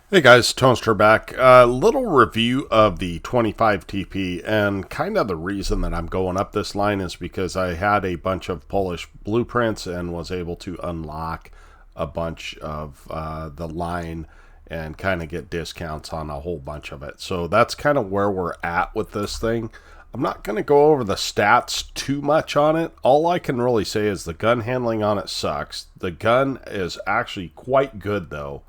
Hey guys, Toaster back. A little review of the 25 TP, and kind of the reason that I'm going up this line is because I had a bunch of Polish blueprints and was able to unlock a bunch of the line and kind of get discounts on a whole bunch of it. So that's kind of where we're at with this thing. I'm not going to go over the stats too much on it. All I can really say is the gun handling on it sucks. The gun is actually quite good though.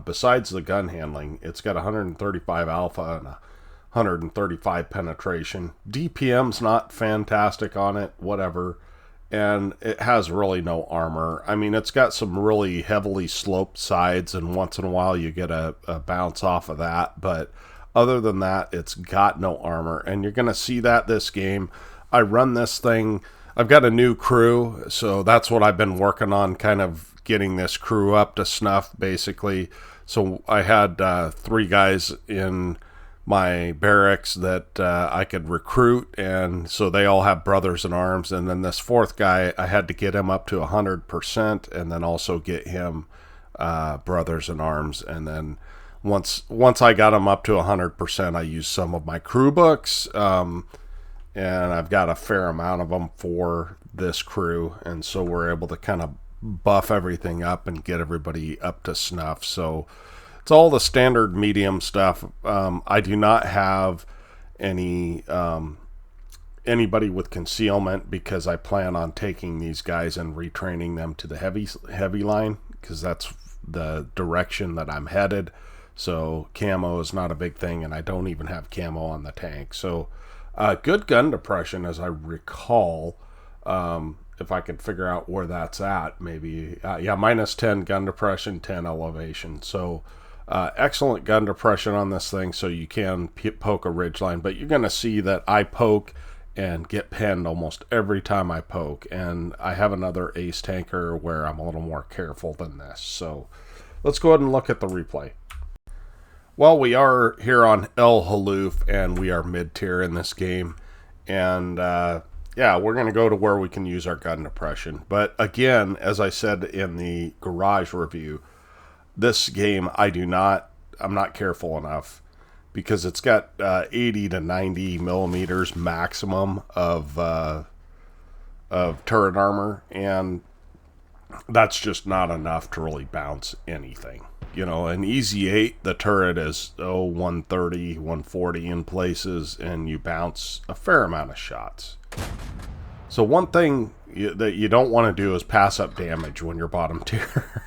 Besides the gun handling, it's got 135 alpha and 135 penetration. DPM's not fantastic on it, whatever. And it has really no armor. I mean, it's got some really heavily sloped sides, and once in a while you get a bounce off of that. But other than that, it's got no armor. And you're going to see that this game. I run this thing. I've got a new crew, so that's what I've been working on, kind of getting this crew up to snuff, basically. So I had 3 guys in my barracks that I could recruit, and so they all have brothers in arms. And then this 4th guy, I had to get him up to 100%, and then also get him brothers in arms. And then once I got him up to 100%, I used some of my crew books. And I've got a fair amount of them for this crew, and so we're able to kind of buff everything up and get everybody up to snuff. So it's all the standard medium stuff. I do not have any anybody with concealment because I plan on taking these guys and retraining them to the heavy line, because that's the direction that I'm headed. So camo is not a big thing, and I don't even have camo on the tank. So good gun depression, as I recall. If I could figure out where that's at, maybe. Yeah, minus 10 gun depression, 10 elevation. So excellent gun depression on this thing, so you can poke a ridgeline. But you're going to see that I poke and get penned almost every time I poke. And I have another ace tanker where I'm a little more careful than this. So let's go ahead and look at the replay. Well, we are here on El Haloof, and we are mid-tier in this game. And yeah, we're going to go to where we can use our gun depression. But again, as I said in the garage review, this game I'm not careful enough, because it's got 80 to 90 millimeters maximum of turret armor, and that's just not enough to really bounce anything. You know, an easy 8, the turret is 130, 140 in places, and you bounce a fair amount of shots. So one thing that you don't want to do is pass up damage when you're bottom tier.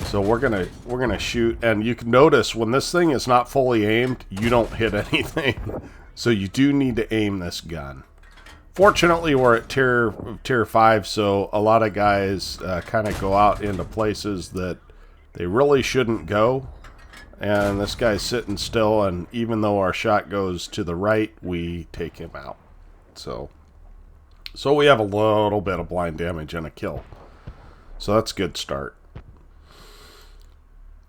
So we're gonna shoot, and you can notice when this thing is not fully aimed, you don't hit anything. So you do need to aim this gun. Fortunately, we're at tier 5, so a lot of guys kind of go out into places that they really shouldn't go. And this guy's sitting still, and even though our shot goes to the right, we take him out. So we have a little bit of blind damage and a kill. So that's a good start.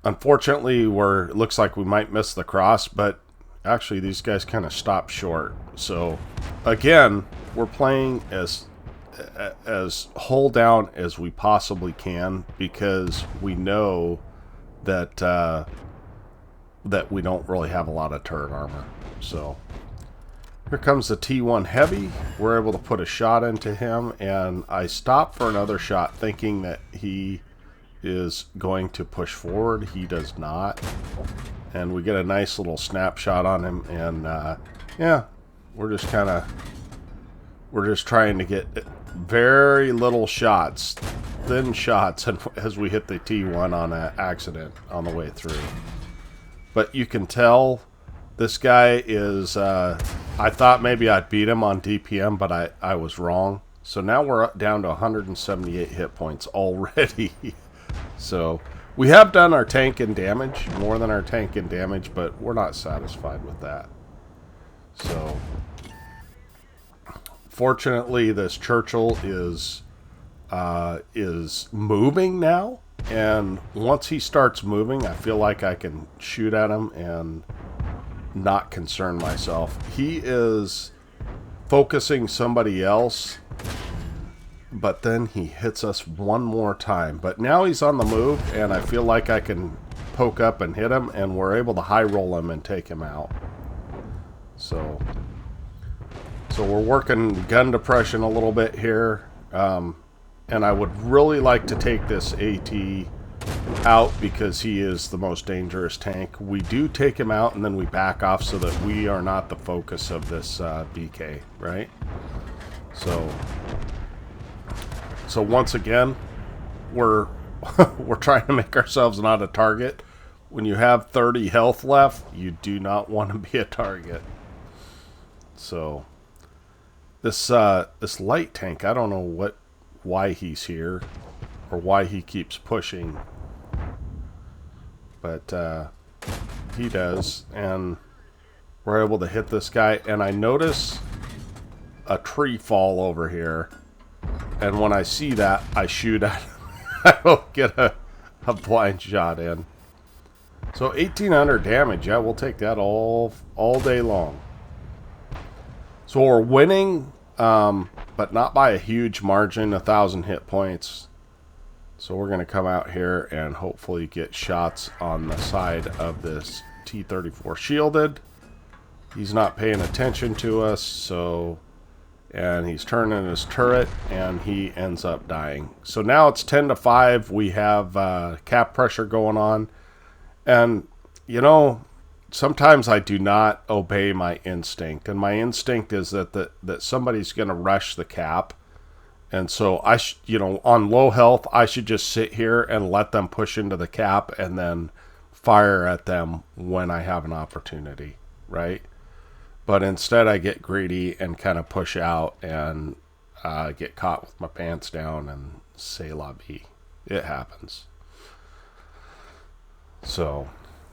Unfortunately, it looks like we might miss the cross, but actually these guys kind of stop short. So again, we're playing as hull down as we possibly can, because we know that that we don't really have a lot of turret armor. So here comes the T1 heavy. We're able to put a shot into him, and I stop for another shot thinking that he is going to push forward. He does not, and we get a nice little snapshot on him. And yeah, we're just trying to get very little shots, thin shots, and as we hit the T1 on an accident on the way through. But you can tell this guy is I thought maybe I'd beat him on DPM, but I was wrong. So now we're down to 178 hit points already. So we have done our tank in damage, more than our tank in damage, but we're not satisfied with that. So fortunately, this Churchill is moving now, and once he starts moving, I feel like I can shoot at him and not concern myself. He is focusing somebody else, but then he hits us one more time. But now he's on the move, and I feel like I can poke up and hit him, and we're able to high roll him and take him out. So we're working gun depression a little bit here, and I would really like to take this AT out because he is the most dangerous tank. We do take him out and then we back off so that we are not the focus of this BK, right? So once again, we're trying to make ourselves not a target. When you have 30 health left, you do not want to be a target. So this light tank, I don't know why he's here or why he keeps pushing, but he does, and we're able to hit this guy. And I notice a tree fall over here, and when I see that, I shoot at him. I will get a blind shot in. So 1800 damage, yeah, we'll take that all day long. So we're winning, but not by a huge margin, 1,000 hit points. So we're going to come out here and hopefully get shots on the side of this T-34 shielded. He's not paying attention to us, so... And he's turning his turret, and he ends up dying. So now it's 10-5. We have cap pressure going on. And, you know, sometimes I do not obey my instinct. And my instinct is that somebody's going to rush the cap. And so, on low health, I should just sit here and let them push into the cap and then fire at them when I have an opportunity, right? But instead, I get greedy and kind of push out and get caught with my pants down, and c'est la vie. It happens. So,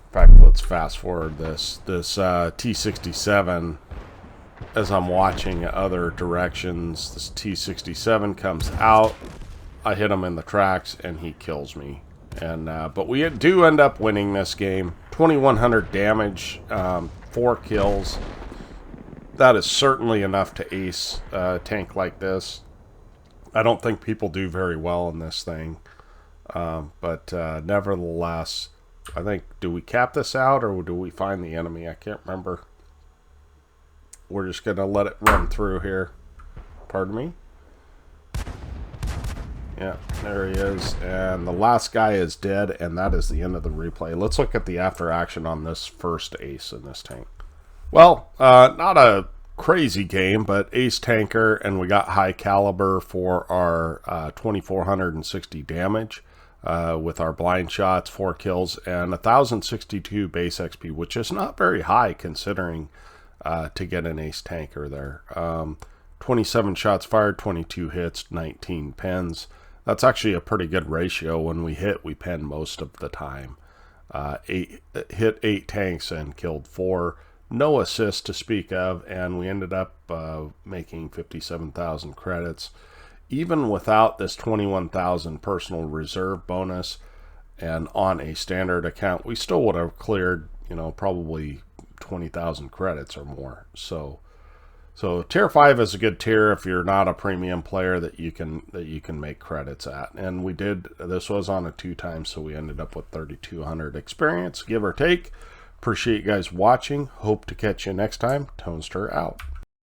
in fact, let's fast forward this T-67. As I'm watching other directions, this T-67 comes out. I hit him in the tracks, and he kills me. And but we do end up winning this game. 2,100 damage, 4 kills. That is certainly enough to ace a tank like this. I don't think people do very well in this thing. But nevertheless, I think, do we cap this out or do we find the enemy? I can't remember. We're just going to let it run through here. Pardon me? Yeah, there he is. And the last guy is dead, and that is the end of the replay. Let's look at the after action on this first ace in this tank. Well, not a crazy game, but ace tanker, and we got high caliber for our 2,460 damage with our blind shots, 4 kills, and 1,062 base XP, which is not very high considering to get an ace tanker there. 27 shots fired, 22 hits, 19 pens. That's actually a pretty good ratio. When we hit, we pen most of the time. Hit 8 tanks and killed 4. No assists to speak of, and we ended up making 57,000 credits. Even without this 21,000 personal reserve bonus and on a standard account, we still would have cleared, probably 20,000 credits or more. So tier 5 is a good tier if you're not a premium player that you can make credits at. And we did. This was on a 2 times, so we ended up with 3,200 experience, give or take. Appreciate you guys watching. Hope to catch you next time. Tonester out.